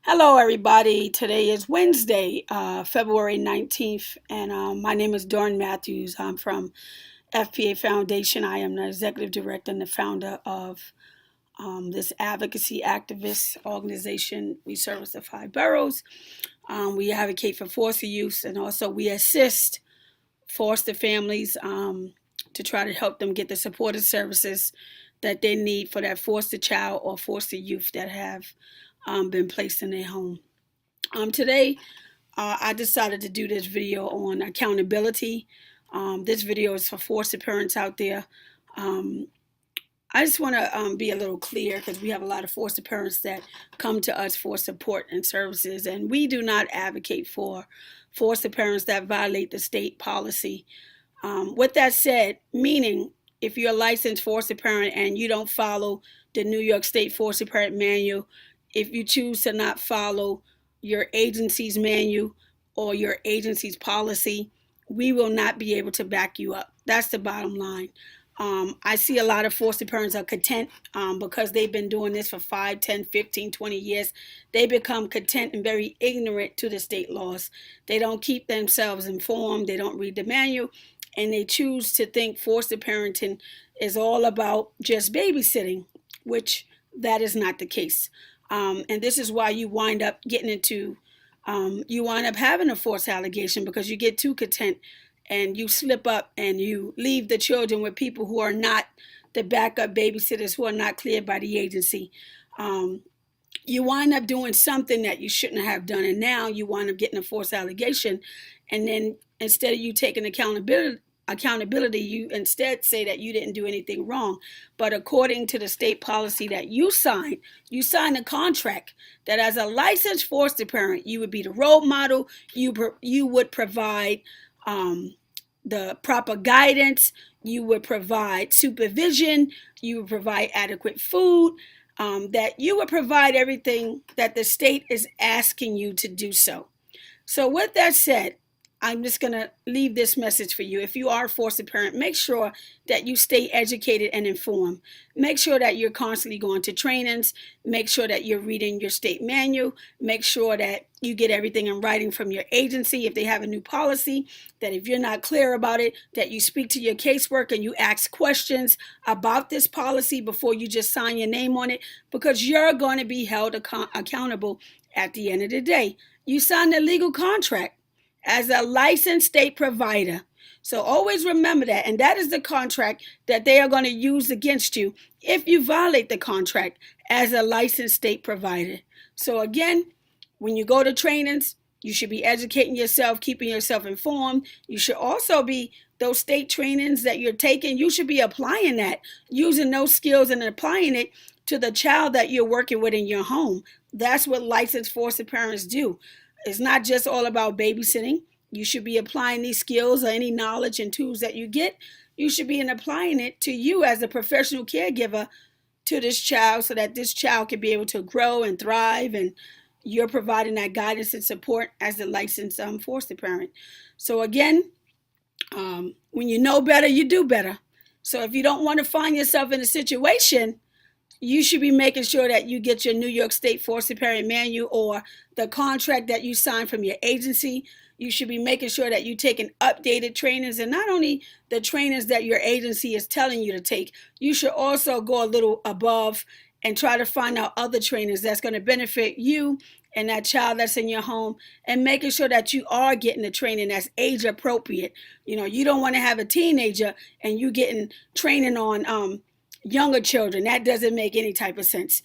Hello, everybody. Today is Wednesday, February 19th, and my name is Dawn Matthews. I'm from FPA-Foundation. I am the executive director and the founder of this advocacy activist organization. We service the five boroughs. We advocate for foster youth, and also we assist foster families to try to help them get the supportive services that they need for that foster child or foster youth that have been placed in their home. Today, I decided to do this video on accountability. This video is for foster parents out there. Um, I just want to be a little clear because we have a lot of foster parents that come to us for support and services, and we do not advocate for foster parents that violate the state policy. With that said, meaning if you're a licensed foster parent and you don't follow the New York State Foster Parent Manual, if you choose to not follow your agency's manual or your agency's policy, we will not be able to back you up. That's the bottom line. I see a lot of foster parents are content because they've been doing this for 5, 10, 15, 20 years. They become content and very ignorant to the state laws. They don't keep themselves informed. They don't read the manual. And they choose to think foster parenting is all about just babysitting, which that is not the case. And this is why you wind up getting into, you wind up having a forced allegation because you get too content and you slip up and you leave the children with people who are not the backup babysitters, who are not cleared by the agency. You wind up doing something that you shouldn't have done, and now you wind up getting a forced allegation. And then instead of you taking accountability, you instead say that you didn't do anything wrong. But according to the state policy that you signed a contract that as a licensed foster parent, you would be the role model. You would provide the proper guidance. You would provide supervision. You would provide adequate food. That you would provide everything that the state is asking you to do so. So with that said, I'm just going to leave this message for you. If you are a foster parent, make sure that you stay educated and informed. Make sure that you're constantly going to trainings. Make sure that you're reading your state manual. Make sure that you get everything in writing from your agency. If they have a new policy, that if you're not clear about it, that you speak to your caseworker and you ask questions about this policy before you just sign your name on it, because you're going to be held accountable at the end of the day. You signed a legal contract as a licensed state provider. So always remember that. And that is the contract that they are going to use against you if you violate the contract as a licensed state provider. So again, when you go to trainings, you should be educating yourself, keeping yourself informed. You should also be, those state trainings that you're taking, you should be applying that, using those skills and applying it to the child that you're working with in your home. That's what licensed foster parents do. It's not just all about babysitting. You should be applying these skills or any knowledge and tools that you get. You should be applying it to you as a professional caregiver to this child so that this child can be able to grow and thrive, and you're providing that guidance and support as a licensed foster parent. So again, when you know better, you do better. So if you don't want to find yourself in a situation, you should be making sure that you get your New York State Foster Parent Manual or the contract that you signed from your agency. You should be making sure that you're taking updated trainings, and not only the trainings that your agency is telling you to take, you should also go a little above and try to find out other trainings that's going to benefit you and that child that's in your home, and making sure that you are getting the training that's age appropriate. You know, you don't want to have a teenager and you getting training on younger children. That doesn't make any type of sense.